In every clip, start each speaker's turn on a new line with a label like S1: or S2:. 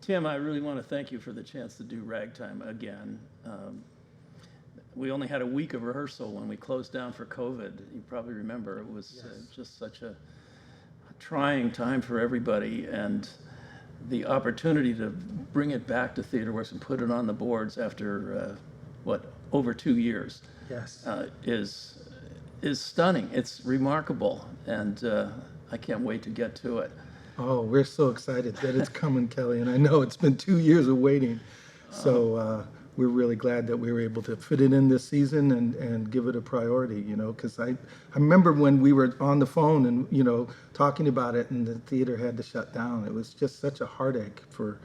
S1: Tim, I really want to thank you for the chance to do Ragtime again. We only had a week of rehearsal when we closed down for COVID. You probably remember it was just such a trying time for everybody, and the opportunity to bring it back to TheatreWorks and put it on the boards after over 2 years
S2: Yes.
S1: Is stunning. It's remarkable, and I can't wait to get to it.
S2: Oh, we're so excited that it's coming, Kelley, and I know it's been 2 years of waiting. So we're really glad that we were able to fit it in this season and give it a priority, because I remember when we were on the phone and, talking about it and the theater had to shut down. It was just such a heartache for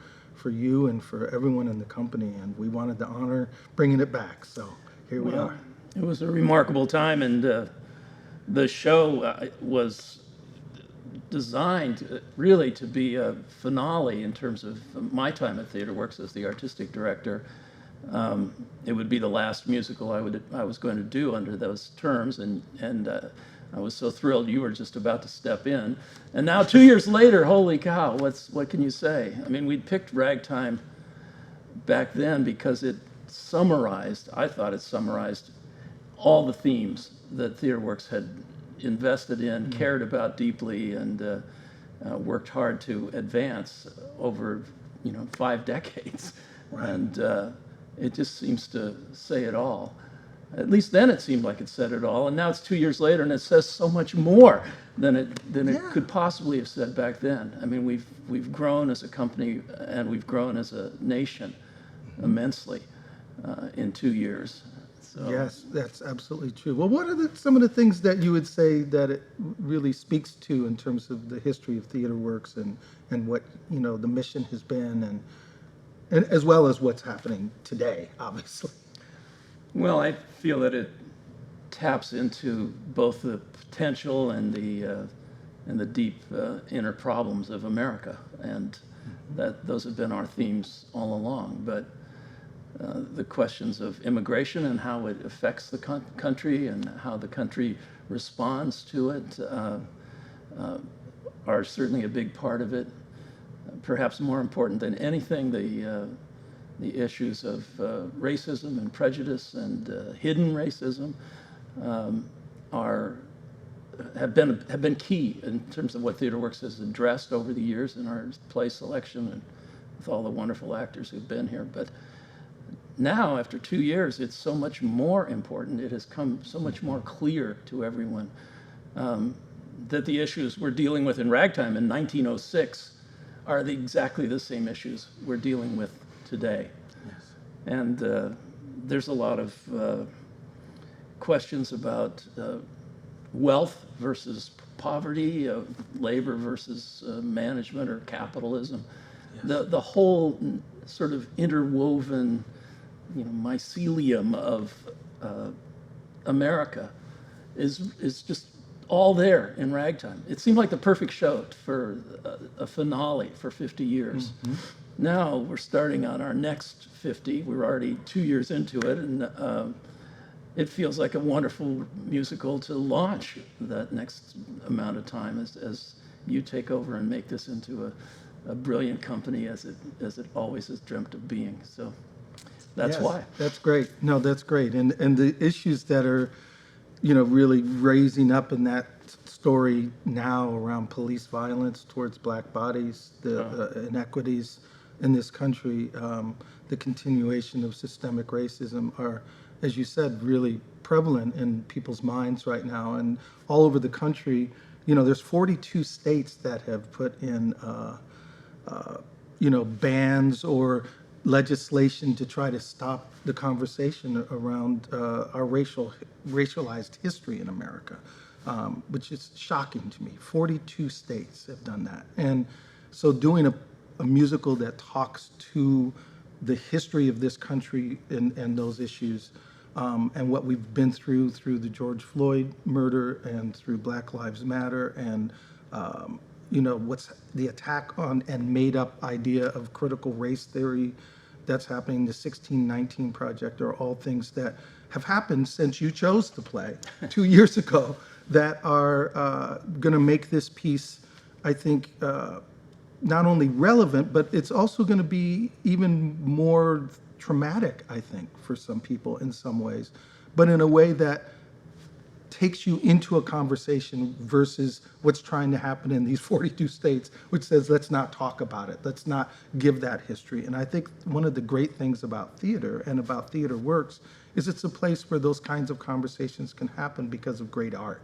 S2: you and for everyone in the company, and we wanted to honor bringing it back. So here we are.
S1: It was a remarkable time, and the show was designed really to be a finale in terms of my time at TheatreWorks as the artistic director. It would be the last musical I was going to do under those terms, and I was so thrilled you were just about to step in. And now 2 years later, holy cow, what can you say? I mean, we'd picked Ragtime back then because I thought it summarized all the themes that TheatreWorks had invested in, cared about deeply, and worked hard to advance over 5 decades.
S2: Right.
S1: And it just seems to say it all. At least then it seemed like it said it all, and now it's 2 years later and it says so much more than it could possibly have said back then. I mean, we've grown as a company and we've grown as a nation immensely in 2 years. So.
S2: Yes, that's absolutely true. Well, what are some of the things that you would say that it really speaks to in terms of the history of TheatreWorks and what the mission has been, and as well as what's happening today, obviously?
S1: Well, I feel that it taps into both the potential and the deep inner problems of America, and that those have been our themes all along. But the questions of immigration and how it affects the country and how the country responds to it are certainly a big part of it. Perhaps more important than anything, the issues of racism and prejudice and hidden racism have been key in terms of what TheatreWorks has addressed over the years in our play selection and with all the wonderful actors who've been here. But now, after 2 years, it's so much more important. It has come so much more clear to everyone that the issues we're dealing with in Ragtime in 1906 are exactly the same issues we're dealing with today.
S2: Yes.
S1: And there's a lot of questions about wealth versus poverty, labor versus management or capitalism. Yes. The whole sort of interwoven mycelium of America is just all there in Ragtime. It seemed like the perfect show for a finale for 50 years. Mm-hmm. Now we're starting on our next 50. We're already 2 years into it, and it feels like a wonderful musical to launch that next amount of time as you take over and make this into a brilliant company as it always has dreamt of being. So that's why.
S2: That's great. No, that's great. And the issues that are, really raising up in that story now around police violence towards black bodies, the inequities in this country, the continuation of systemic racism are, as you said, really prevalent in people's minds right now. And all over the country, there's 42 states that have put in, bans or legislation to try to stop the conversation around our racialized history in America, which is shocking to me. 42 states have done that. And so doing a musical that talks to the history of this country and those issues, and what we've been through the George Floyd murder and through Black Lives Matter and what's the attack on and made up idea of critical race theory that's happening, the 1619 Project, are all things that have happened since you chose to play 2 years ago that are going to make this piece, I think, not only relevant, but it's also going to be even more traumatic, I think, for some people in some ways, but in a way that takes you into a conversation versus what's trying to happen in these 42 states, which says, let's not talk about it. Let's not give that history. And I think one of the great things about theater and about TheatreWorks is it's a place where those kinds of conversations can happen because of great art.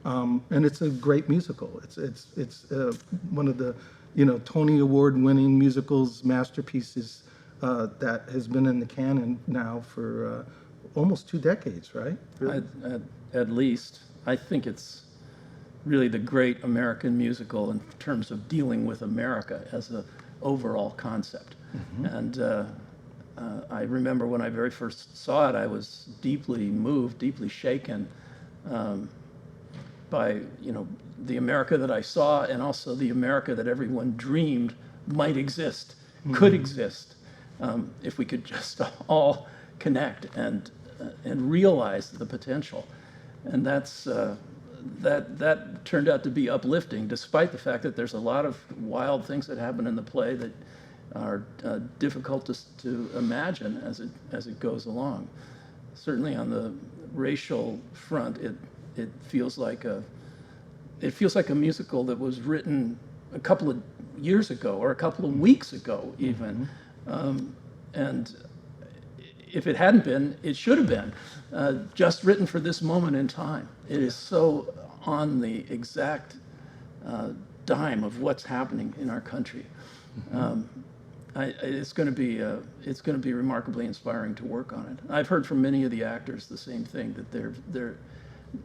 S2: And it's a great musical. It's one of the, Tony Award-winning musicals, masterpieces that has been in the canon now for almost 2 decades, right? Really?
S1: At least. I think it's really the great American musical in terms of dealing with America as an overall concept. And I remember when I very first saw it, I was deeply moved, deeply shaken by the America that I saw, and also the America that everyone dreamed might exist, could exist, if we could just all connect and realize the potential. And that turned out to be uplifting, despite the fact that there's a lot of wild things that happen in the play that are difficult to imagine as it goes along. Certainly on the racial front, it feels like a musical that was written a couple of years ago or a couple of weeks ago even. And if it hadn't been, it should have been just written for this moment in time. It is so on the exact dime of what's happening in our country. It's going to be remarkably inspiring to work on it. I've heard from many of the actors the same thing, that they're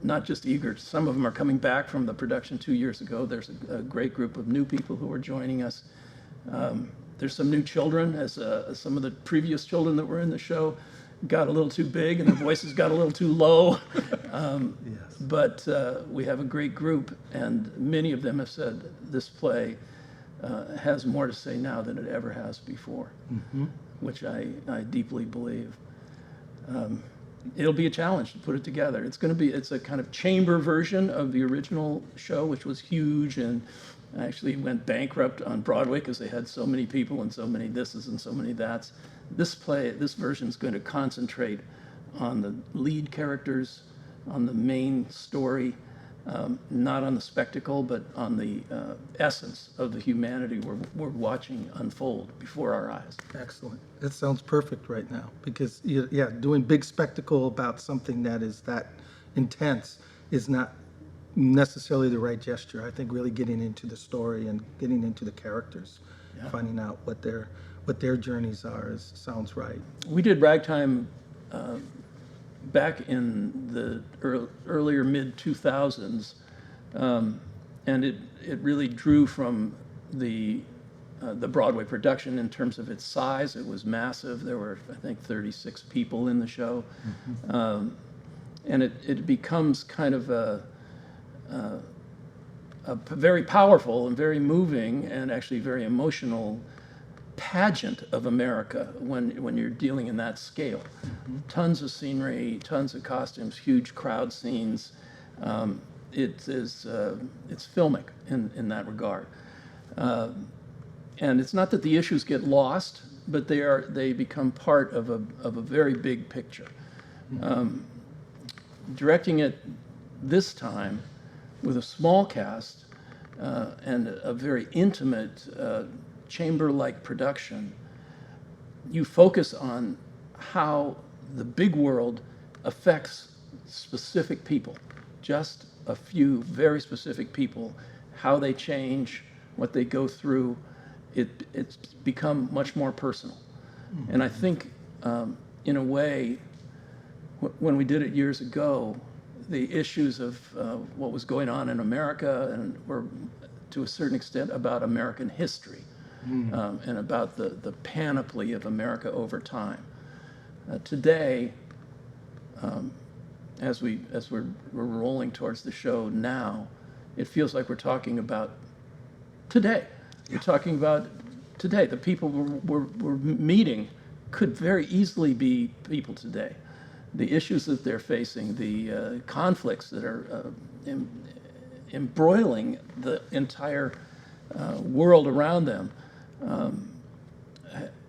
S1: not just eager. Some of them are coming back from the production 2 years ago. There's a great group of new people who are joining us. There's some new children, as some of the previous children that were in the show got a little too big and their voices got a little too low.
S2: Yes.
S1: But we have a great group, and many of them have said this play has more to say now than it ever has before, which I deeply believe. It'll be a challenge to put it together. It's a kind of chamber version of the original show, which was huge and actually went bankrupt on Broadway because they had so many people and so many thises and so many that's. This version is going to concentrate on the lead characters, on the main story, not on the spectacle, but on the essence of the humanity we're watching unfold before our eyes.
S2: Excellent. That sounds perfect right now, because doing big spectacle about something that is that intense is not necessarily the right gesture. I think really getting into the story and getting into the characters, finding out what their journeys are sounds right.
S1: We did Ragtime back in the earlier mid-2000s, and it really drew from the Broadway production in terms of its size. It was massive. There were, I think, 36 people in the show. And it becomes kind of a very powerful and very moving and actually very emotional pageant of America when you're dealing in that scale. Tons of scenery, tons of costumes, huge crowd scenes. It's filmic in that regard. And it's not that the issues get lost, but they become part of a very big picture. Directing it this time with a small cast and a very intimate chamber-like production, you focus on how the big world affects specific people, just a few very specific people, how they change, what they go through. It's become much more personal. And I think, in a way, when we did it years ago, the issues of what was going on in America and were, to a certain extent, about American history. And about the panoply of America over time. Today, as we're rolling towards the show now, it feels like we're talking about today. We're talking about today. The people we're meeting could very easily be people today. The issues that they're facing, the conflicts that are embroiling the entire world around them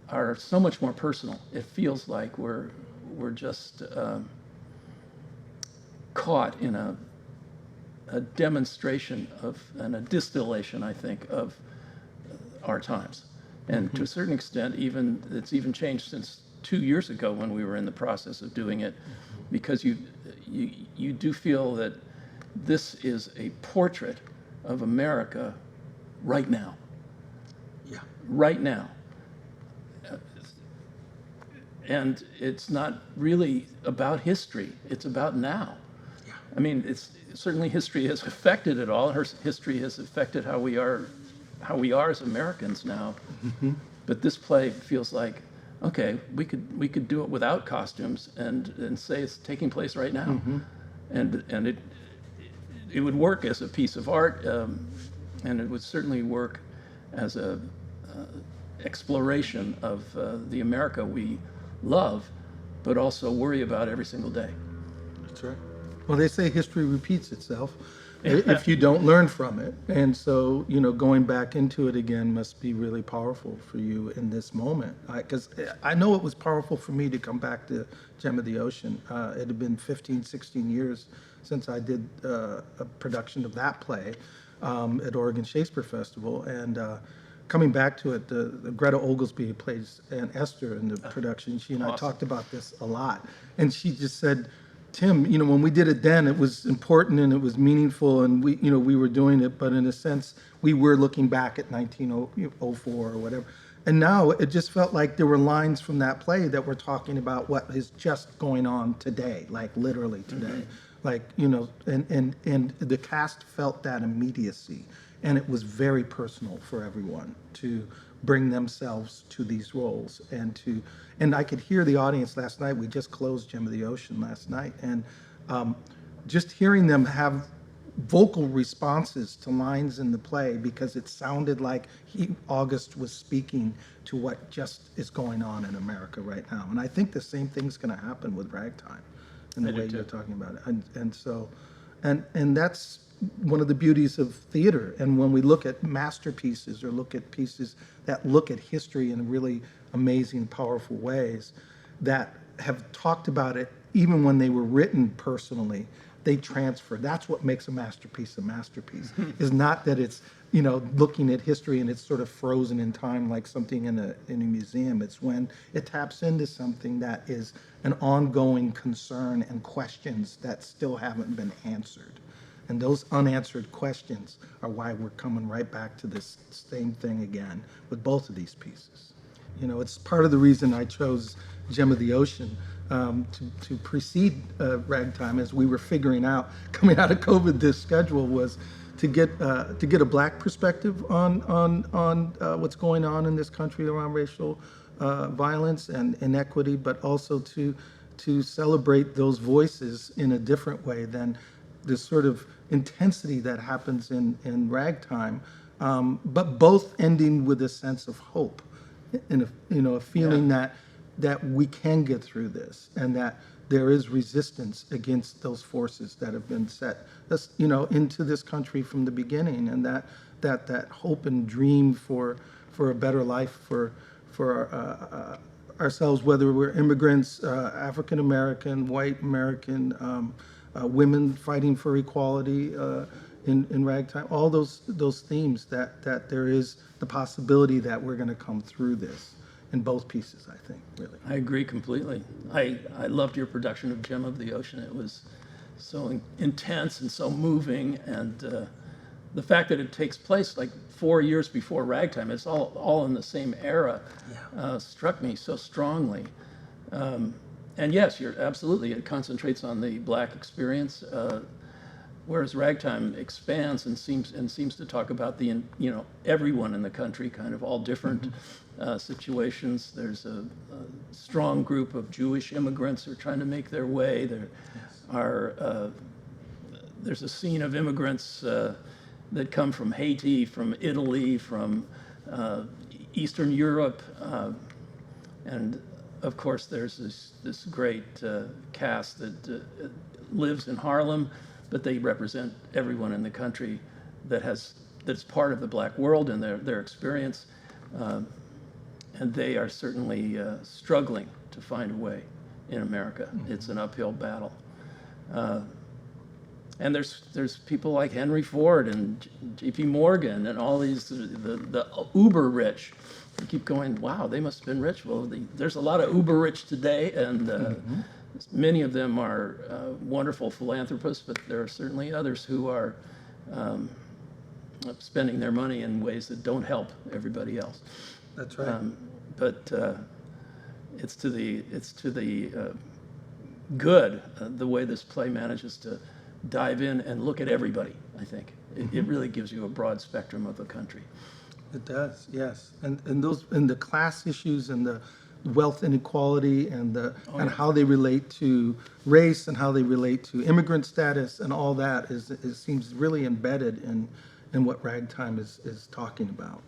S1: are so much more personal. It feels like we're just caught in a demonstration of and a distillation, I think, of our times. And to a certain extent, it's even changed since 2 years ago when we were in the process of doing it, because you do feel that this is a portrait of America right now.
S2: Yeah.
S1: Right now. And it's not really about history, it's about now.
S2: Yeah.
S1: I mean, certainly history has affected it all. History has affected how we are as Americans now. But this play feels like, okay, we could do it without costumes and say it's taking place right now, and it would work as a piece of art, and it would certainly work as a exploration of the America we love, but also worry about every single day.
S2: That's right. Well, they say history repeats itself if you don't learn from it. And so, going back into it again must be really powerful for you in this moment. Because I know it was powerful for me to come back to Gem of the Ocean. It had been 15, 16 years since I did a production of that play at Oregon Shakespeare Festival. And coming back to it, the Greta Oglesby plays Aunt Esther in the production. She and I talked about this a lot. And she just said, Tim, when we did it then, it was important and it was meaningful, and we were doing it, but in a sense, we were looking back at 1904 or whatever. And now it just felt like there were lines from that play that were talking about what is just going on today, like literally today. Like, and the cast felt that immediacy, and it was very personal for everyone to bring themselves to these roles and I could hear the audience last night. We just closed Gem of the Ocean last night, and just hearing them have vocal responses to lines in the play, because it sounded like August was speaking to what just is going on in America right now. And I think the same thing's going to happen with Ragtime in the way you're talking about it. And so, and that's one of the beauties of theater. And when we look at masterpieces or look at pieces that look at history in really amazing, powerful ways, that have talked about it even when they were written personally, they transfer. That's what makes a masterpiece, is not that it's, looking at history and it's sort of frozen in time like something in a museum. It's when it taps into something that is an ongoing concern and questions that still haven't been answered. And those unanswered questions are why we're coming right back to this same thing again with both of these pieces. It's part of the reason I chose Gem of the Ocean to precede Ragtime, as we were figuring out, coming out of COVID, this schedule was to get a Black perspective on what's going on in this country around racial violence and inequity, but also to celebrate those voices in a different way than this sort of intensity that happens in Ragtime, but both ending with a sense of hope, and a feeling that we can get through this, and that there is resistance against those forces that have been set, into this country from the beginning, and that hope and dream for a better life for ourselves, whether we're immigrants, African American, white American, women fighting for equality in Ragtime, all those themes, that there is the possibility that we're going to come through this in both pieces, I think, really.
S1: I agree completely. I loved your production of Gem of the Ocean. It was so intense and so moving, and the fact that it takes place like 4 years before Ragtime, it's all in the same era, struck me so strongly. And yes, you're absolutely, it concentrates on the Black experience, whereas Ragtime expands and seems to talk about the everyone in the country, kind of all different situations. There's a strong group of Jewish immigrants who are trying to make their way. There's a scene of immigrants that come from Haiti, from Italy, from Eastern Europe, and of course there's this great cast that lives in Harlem, but they represent everyone in the country that has that's part of the black world and their experience, and they are certainly struggling to find a way in America. It's an uphill battle. And there's people like Henry Ford and J.P. Morgan and all these, the uber rich. You keep going, wow, they must have been rich. Well, there's a lot of uber rich today, and many of them are wonderful philanthropists, but there are certainly others who are spending their money in ways that don't help everybody else.
S2: That's right.
S1: But it's to the good, the way this play manages to dive in and look at everybody, I think. It really gives you a broad spectrum of the country.
S2: It does, yes. And the class issues and the wealth inequality and and how they relate to race and how they relate to immigrant status and all that it seems really embedded in what Ragtime is talking about.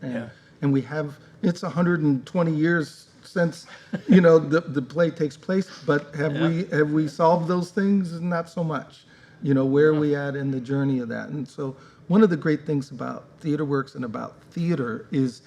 S2: And we have, it's 120 years since the play takes place, but have we solved those things? Not so much. Where are we at in the journey of that? And so one of the great things about TheatreWorks and about theater is,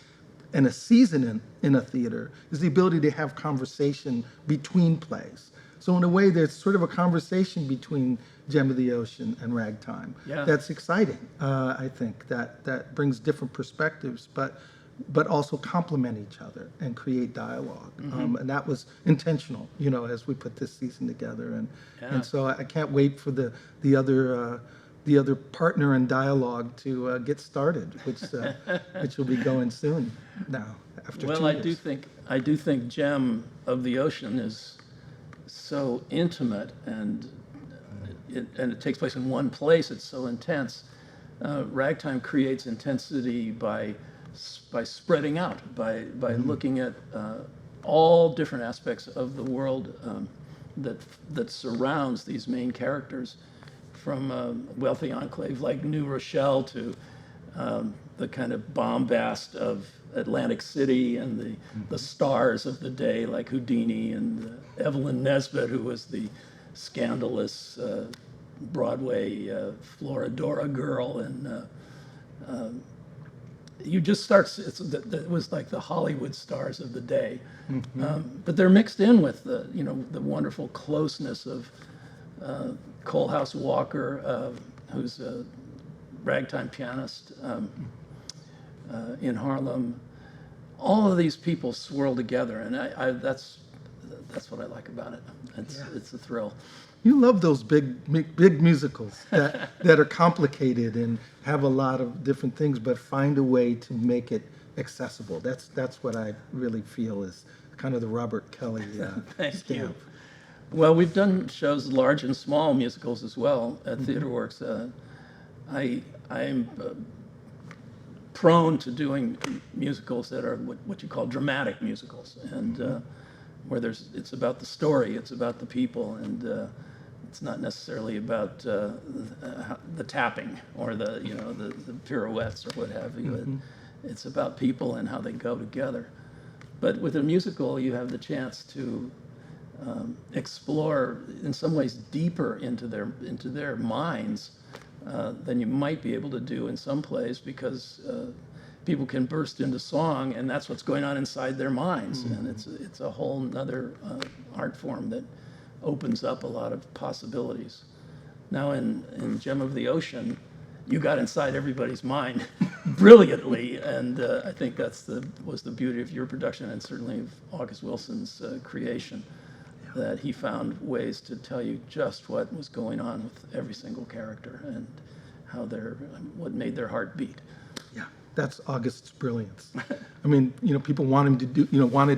S2: and a season in a theater, is the ability to have conversation between plays. So in a way, there's sort of a conversation between Gem of the Ocean and Ragtime.
S1: Yeah.
S2: That's exciting, I think, that brings different perspectives, but also complement each other and create dialogue. And that was intentional, as we put this season together. And so I can't wait for the other partner in dialogue to get started, which will be going soon now after 2 years.
S1: Well, I do think Gem of the Ocean is so intimate, and it takes place in one place. It's so intense. Ragtime creates intensity by spreading out, by looking at all different aspects of the world that surrounds these main characters, from a wealthy enclave like New Rochelle to the kind of bombast of Atlantic City and the stars of the day like Houdini and Evelyn Nesbit, who was the scandalous Broadway Florodora girl, and you just start, it was like the Hollywood stars of the day. But they're mixed in with the wonderful closeness of Coalhouse Walker, who's a ragtime pianist in Harlem. All of these people swirl together, and that's what I like about it. It's a thrill.
S2: You love those big musicals that are complicated and have a lot of different things, but find a way to make it accessible. That's what I really feel is kind of the Robert Kelley
S1: Thank
S2: stamp.
S1: you. Well, we've done shows, large and small musicals as well at TheatreWorks. I'm prone to doing musicals that are what you call dramatic musicals, and where it's about the story, it's about the people, and it's not necessarily about the tapping or the pirouettes or what have you. It's about people and how they go together. But with a musical, you have the chance to explore, in some ways, deeper into their minds than you might be able to do in some plays, because people can burst into song, and that's what's going on inside their minds, and it's a whole nother art form that opens up a lot of possibilities. Now, in Gem of the Ocean, you got inside everybody's mind brilliantly, and I think was the beauty of your production, and certainly of August Wilson's creation, that he found ways to tell you just what was going on with every single character and what made their heart beat.
S2: Yeah, that's August's brilliance. I mean, people wanted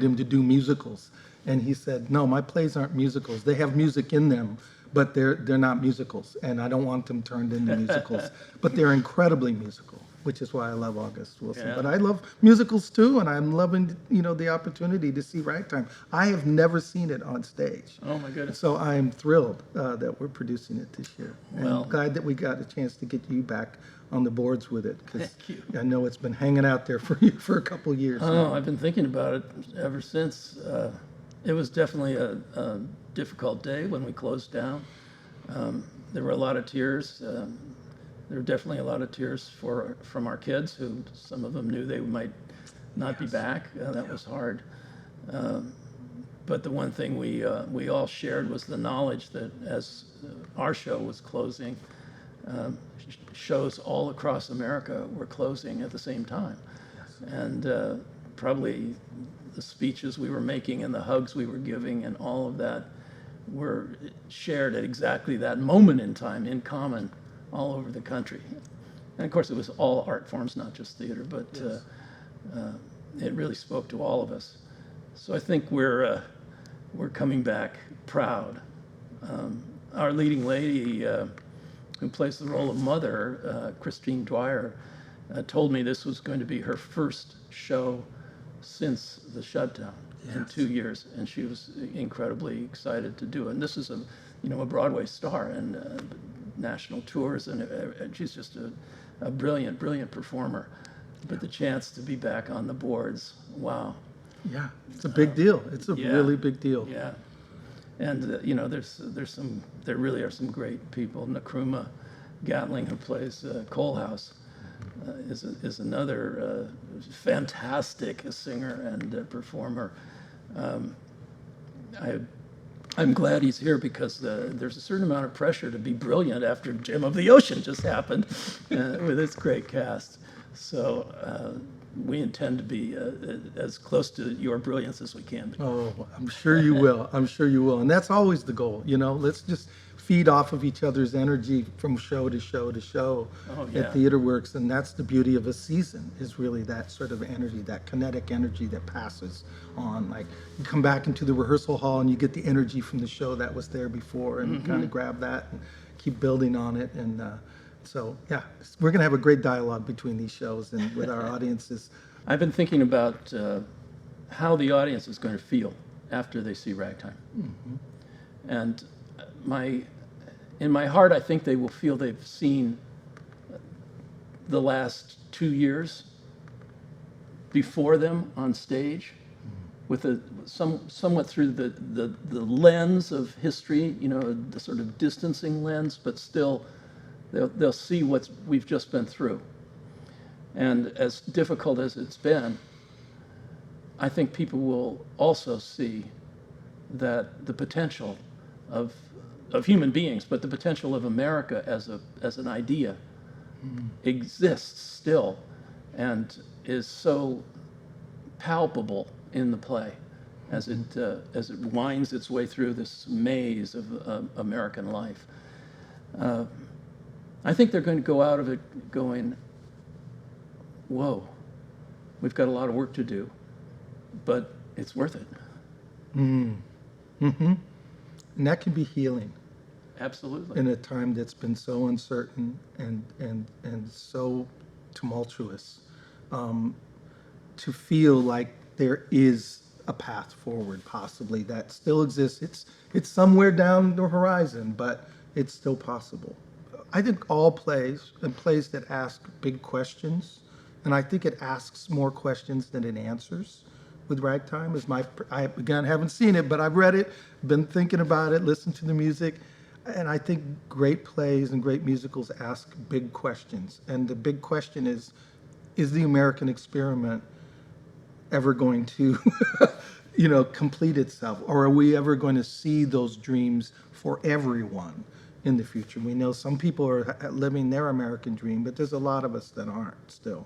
S2: him to do musicals, and he said, "No, my plays aren't musicals. They have music in them, but they're not musicals, and I don't want them turned into musicals. But they're incredibly musical," which is why I love August Wilson.
S1: Yeah.
S2: But I love musicals too, and I'm loving the opportunity to see Ragtime. I have never seen it on stage.
S1: Oh my goodness.
S2: So I'm thrilled that we're producing it this year. And
S1: Well-
S2: glad that we got a chance to get you back on the boards with it, because
S1: Thank you.
S2: I know it's been hanging out there for you for a couple of years.
S1: Oh, I've been thinking about it ever since. It was definitely a difficult day when we closed down. There were a lot of tears. There were definitely a lot of tears from our kids, who some of them knew they might not be back. That was hard. But the one thing we all shared was the knowledge that as our show was closing, shows all across America were closing at the same time. And probably the speeches we were making and the hugs we were giving and all of that were shared at exactly that moment in time, in common, all over the country. And of course, it was all art forms, not just theater, but it really spoke to all of us. So I think we're coming back proud. Our leading lady, who plays the role of Mother, Christine Dwyer, told me this was going to be her first show since the shutdown in 2 years, and she was incredibly excited to do it. And this is a Broadway star and national tours, and she's just a brilliant, brilliant performer. But the chance to be back on the boards, wow.
S2: Yeah, it's a big deal. It's a really big deal.
S1: Yeah, and there really are some great people. Nkrumah Gatling, who plays Coalhouse, is another fantastic singer and performer. I'm glad he's here, because there's a certain amount of pressure to be brilliant after Gem of the Ocean just happened with its great cast. So we intend to be as close to your brilliance as we can be.
S2: Oh, I'm sure you will. I'm sure you will. And that's always the goal, Let's just feed off of each other's energy from show to show to show at TheatreWorks. And that's the beauty of a season, is really that sort of energy, that kinetic energy that passes on. Like, you come back into the rehearsal hall and you get the energy from the show that was there before, and you kind of grab that and keep building on it. And so, yeah, we're going to have a great dialogue between these shows and with our audiences.
S1: I've been thinking about how the audience is going to feel after they see Ragtime. And in my heart, I think they will feel they've seen the last 2 years before them on stage, with somewhat through the lens of history, the sort of distancing lens, but still they'll see what we've just been through. And as difficult as it's been, I think people will also see that the potential of human beings, but the potential of America as an idea exists still, and is so palpable in the play as it winds its way through this maze of American life. I think they're going to go out of it going, whoa, we've got a lot of work to do, but it's worth it.
S2: And that can be healing.
S1: Absolutely.
S2: In a time that's been so uncertain and so tumultuous, to feel like there is a path forward, possibly, that still exists. It's somewhere down the horizon, but it's still possible. I think all plays, and plays that ask big questions, and I think it asks more questions than it answers with Ragtime, I again haven't seen it, but I've read it, been thinking about it, listened to the music, and I think great plays and great musicals ask big questions. And the big question is the American experiment ever going to complete itself? Or are we ever going to see those dreams for everyone in the future? We know some people are living their American dream, but there's a lot of us that aren't still.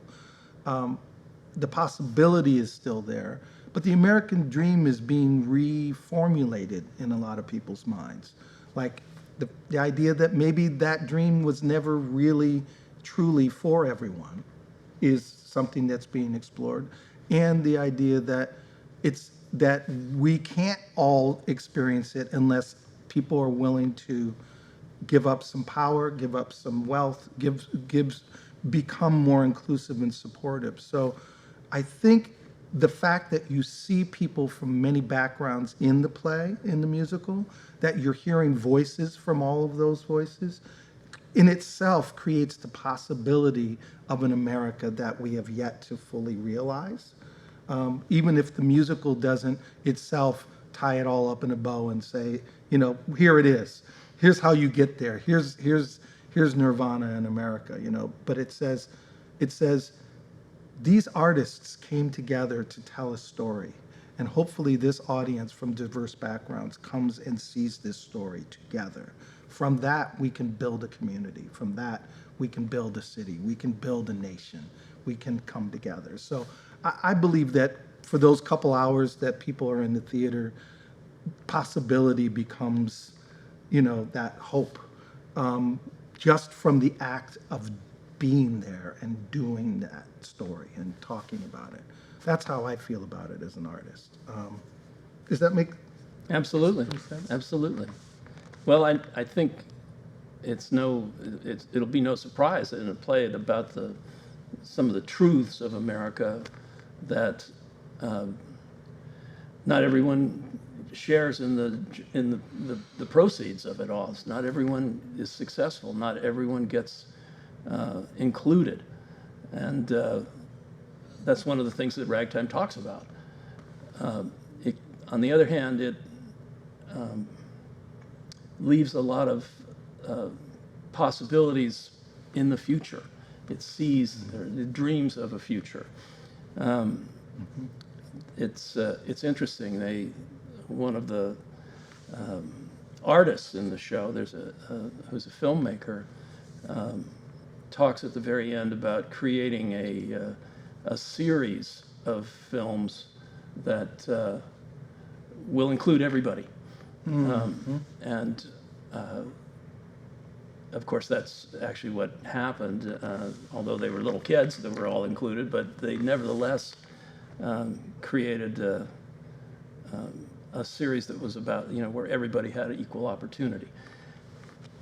S2: The possibility is still there, but the American dream is being reformulated in a lot of people's minds. Like the idea that maybe that dream was never really truly for everyone is something that's being explored. And the idea that that we can't all experience it unless people are willing to give up some power, give up some wealth, become more inclusive and supportive. So I think the fact that you see people from many backgrounds in the play, in the musical, that you're hearing voices from all of those voices, in itself creates the possibility of an America that we have yet to fully realize. Even if the musical doesn't itself tie it all up in a bow and say, here it is. Here's how you get there. Here's here's Nirvana in America, but it says, these artists came together to tell a story. And hopefully this audience from diverse backgrounds comes and sees this story together. From that, we can build a community. From that, we can build a city. We can build a nation. We can come together. So I believe that for those couple hours that people are in the theater, possibility becomes, that hope, just from the act of being there and doing that story and talking about it. That's how I feel about it as an artist. Does that make
S1: Absolutely,
S2: sense?
S1: absolutely. Well, I think it'll be no surprise that in a play about some of the truths of America that not everyone shares in the proceeds of it all. Not everyone is successful. Not everyone gets included, and that's one of the things that Ragtime talks about. On the other hand, it leaves a lot of possibilities in the future. It sees, it dreams of a future. It's interesting. One of the artists in the show, who's a filmmaker, talks at the very end about creating a series of films that will include everybody. And of course, that's actually what happened, although they were little kids that were all included, but they nevertheless created a series that was about, where everybody had equal opportunity.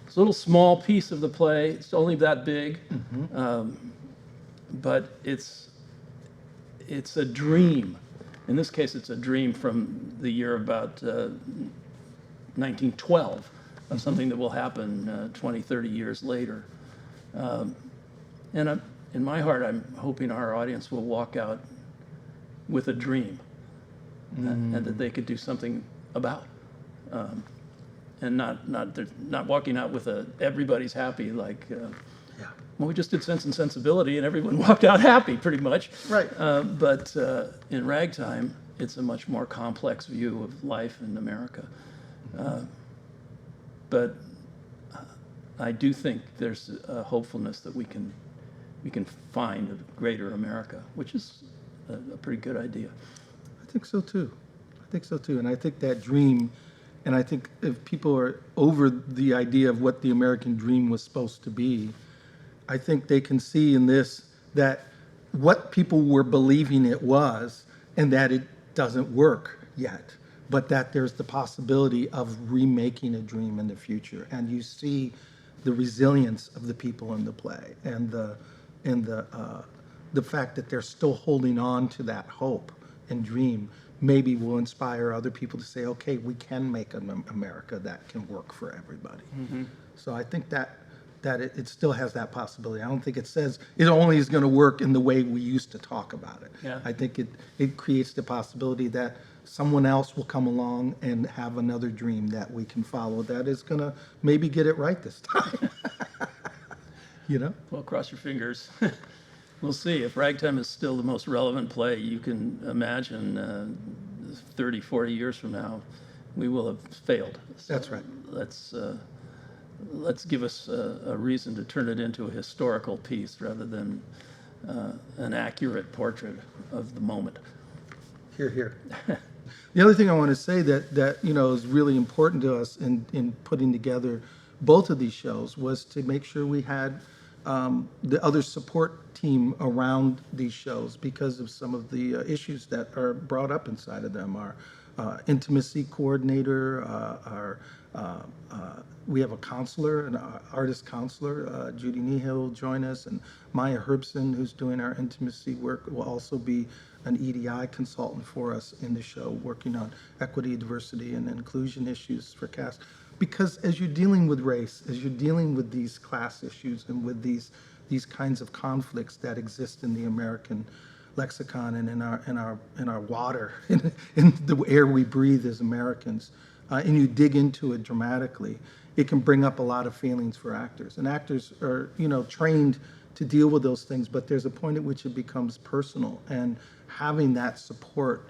S1: It's a little small piece of the play. It's only that big, but it's a dream. In this case, it's a dream from the year about 1912 of something that will happen 20, 30 years later. And in my heart, I'm hoping our audience will walk out with a dream and that they could do something about. And not walking out with everybody's happy, like, well, we just did Sense and Sensibility and everyone walked out happy, pretty much.
S2: Right.
S1: But in Ragtime, it's a much more complex view of life in America. But I do think there's a hopefulness that we can find a greater America, which is a pretty good idea.
S2: I think so too. And I think that dream, and I think if people are over the idea of what the American dream was supposed to be, I think they can see in this that what people were believing it was, and that it doesn't work yet, but that there's the possibility of remaking a dream in the future. And you see the resilience of the people in the play, and the fact that they're still holding on to that hope and dream maybe will inspire other people to say, okay, we can make an America that can work for everybody. So I think that it still has that possibility. I don't think it says it only is going to work in the way we used to talk about it.
S1: Yeah.
S2: I think it creates the possibility that someone else will come along and have another dream that we can follow that is going to maybe get it right this time.
S1: Well, cross your fingers. We'll see. If Ragtime is still the most relevant play, you can imagine 30, 40 years from now, we will have failed. So
S2: That's right.
S1: Let's give us a reason to turn it into a historical piece rather than an accurate portrait of the moment.
S2: Hear, hear. The other thing I want to say that is really important to us in putting together both of these shows was to make sure we had the other support team around these shows because of some of the issues that are brought up inside of them. Our intimacy coordinator, we have a counselor, an artist counselor, Judy Nihil will join us, and Maya Herbson, who's doing our intimacy work, will also be an EDI consultant for us in the show, working on equity, diversity, and inclusion issues for cast. Because as you're dealing with race, as you're dealing with these class issues and with these kinds of conflicts that exist in the American lexicon and in our water, in the air we breathe as Americans, and you dig into it dramatically, it can bring up a lot of feelings for actors. And actors are, trained to deal with those things, but there's a point at which it becomes personal. And having that support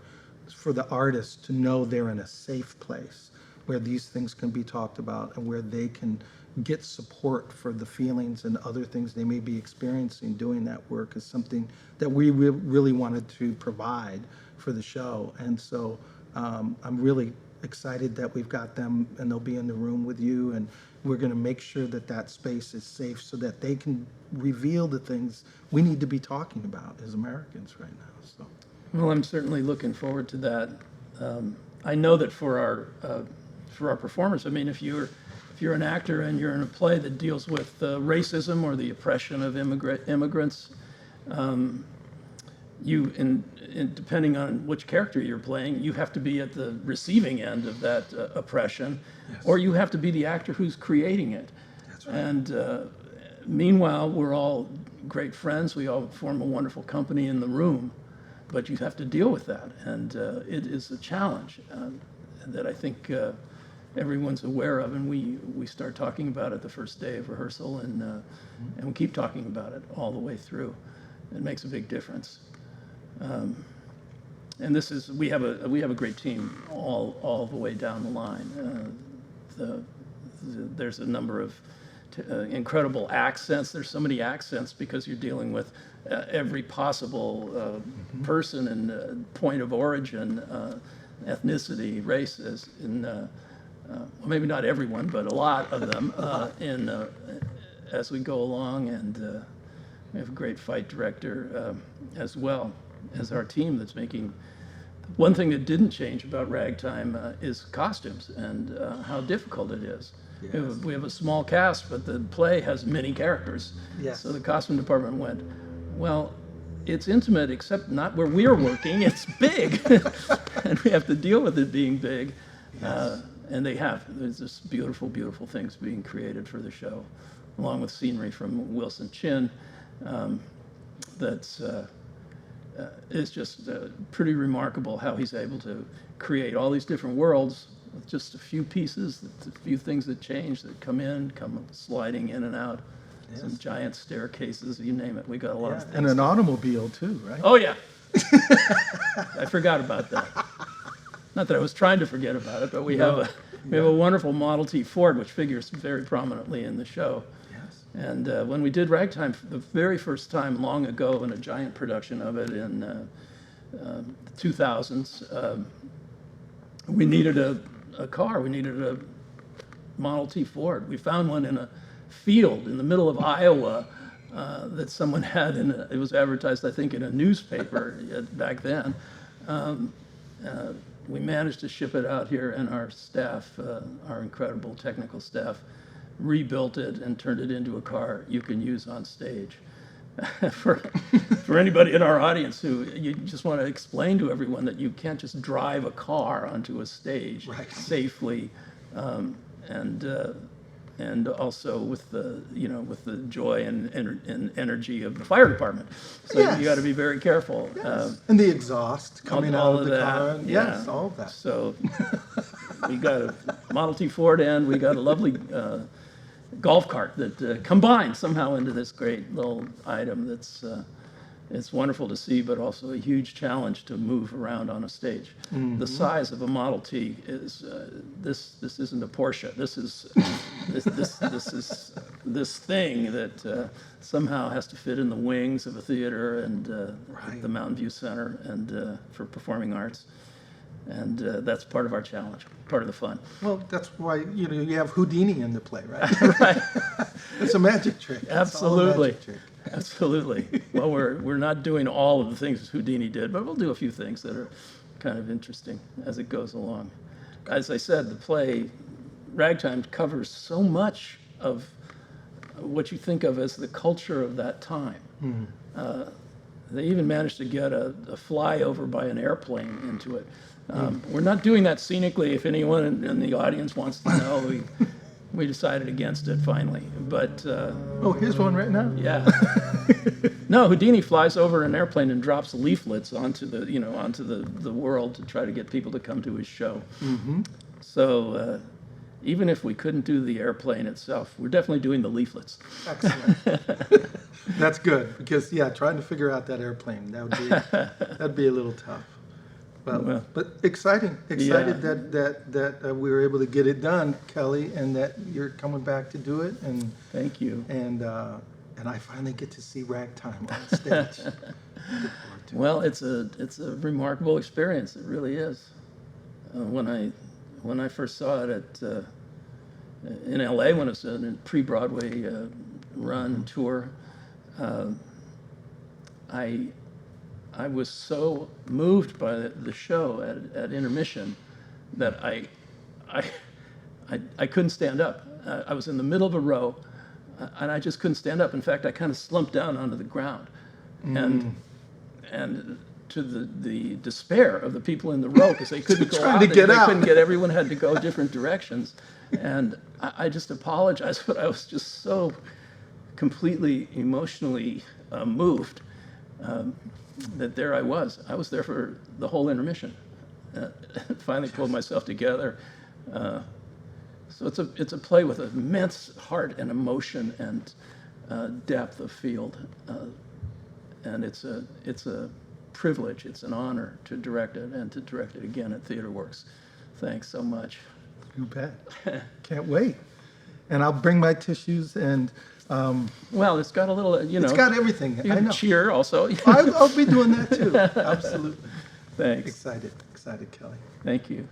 S2: for the artist to know they're in a safe place where these things can be talked about and where they can get support for the feelings and other things they may be experiencing doing that work is something that we really wanted to provide for the show. And so I'm really excited that we've got them and they'll be in the room with you, and we're going to make sure that that space is safe so that they can reveal the things we need to be talking about as Americans right now. So.
S1: Well, I'm certainly looking forward to that. I know that for our performers, I mean, if you're an actor and you're in a play that deals with racism or the oppression of immigrants, depending on which character you're playing, you have to be at the receiving end of that oppression, yes. Or you have to be the actor who's creating it. That's right. And meanwhile, we're all great friends. We all form a wonderful company in the room, but you have to deal with that, and it is a challenge that I think everyone's aware of, and we start talking about it the first day of rehearsal, and we keep talking about it all the way through. It makes a big difference. And we have a great team all the way down the line. There's a number of incredible accents. There's so many accents because you're dealing with every possible person and point of origin, ethnicity, race, well, maybe not everyone, but a lot of them as we go along. And we have a great fight director as well as our team that's making. One thing that didn't change about Ragtime is costumes and how difficult it is. Yes. We have a small cast, but the play has many characters. Yes. So the costume department went, well, it's intimate, except not where we're working. It's big, and we have to deal with it being big. Yes. And there's just beautiful, beautiful things being created for the show, along with scenery from Wilson Chin. It's just pretty remarkable how he's able to create all these different worlds with just a few pieces, a few things that change, that come sliding in and out. Yes. Some giant staircases, you name it. We got a lot of things.
S2: And an automobile too, right?
S1: Oh yeah. I forgot about that. Not that I was trying to forget about it, but we have a wonderful Model T Ford, which figures very prominently in the show. Yes. And when we did Ragtime for the very first time long ago in a giant production of it in the 2000s, we needed a car. We needed a Model T Ford. We found one in a field in the middle of Iowa that someone had it was advertised, I think, in a newspaper back then. We managed to ship it out here, and our staff, our incredible technical staff, rebuilt it and turned it into a car you can use on stage. For anybody in our audience who you just want to explain to everyone that you can't just drive a car onto a stage safely, and also with the joy and energy of the fire department. So you got to be very careful.
S2: Yes. And the exhaust coming out of the car.
S1: Yes,
S2: all of that.
S1: So we got a Model T Ford, and we got a lovely golf cart that combines somehow into this great little item that's it's wonderful to see, but also a huge challenge to move around on a stage. Mm-hmm. The size of a Model T is this isn't a Porsche. This is this thing that somehow has to fit in the wings of a theater and the Mountain View Center and for performing arts. And that's part of our challenge, part of the fun.
S2: Well, that's why you have Houdini in the play, right?
S1: Right.
S2: It's a magic trick.
S1: Absolutely.
S2: It's all a magic trick.
S1: Absolutely. Well, we're not doing all of the things Houdini did, but we'll do a few things that are kind of interesting as it goes along. As I said, the play Ragtime covers so much of what you think of as the culture of that time. Mm-hmm. They even managed to get a flyover by an airplane into it. We're not doing that scenically. If anyone in the audience wants to know, we decided against it finally. But
S2: here's one right now.
S1: Yeah. No, Houdini flies over an airplane and drops leaflets onto the world to try to get people to come to his show. Mm-hmm. So even if we couldn't do the airplane itself, we're definitely doing the leaflets.
S2: Excellent. That's good, because, yeah, trying to figure out that airplane, that'd be a little tough.
S1: Well,
S2: But exciting
S1: Yeah.
S2: that we were able to get it done, Kelly, and that you're coming back to do it, and
S1: Thank you.
S2: I finally get to see Ragtime on stage. Look forward to it.
S1: Well, it's a remarkable experience. It really is. When I first saw it in LA, when it was a pre-Broadway run tour, I was so moved by the show at intermission that I couldn't stand up. I was in the middle of a row, and I just couldn't stand up. In fact, I kind of slumped down onto the ground, and to the despair of the people in the row, because they couldn't go
S2: Trying
S1: out.
S2: to get
S1: they
S2: out.
S1: couldn't get. Everyone had to go different directions, and I just apologized, but I was just so completely emotionally moved that there I was. I was there for the whole intermission. Finally pulled myself together. So it's a play with immense heart and emotion and depth of field, and it's a privilege. It's an honor to direct it, and to direct it again at TheatreWorks. Thanks so much.
S2: You bet. Can't wait. And I'll bring my tissues, and
S1: Well, it's got a little,
S2: it's got everything.
S1: you
S2: I
S1: can
S2: know.
S1: cheer also.
S2: I'll be doing that too. Absolutely.
S1: Thanks.
S2: Excited, Kelly.
S1: Thank you.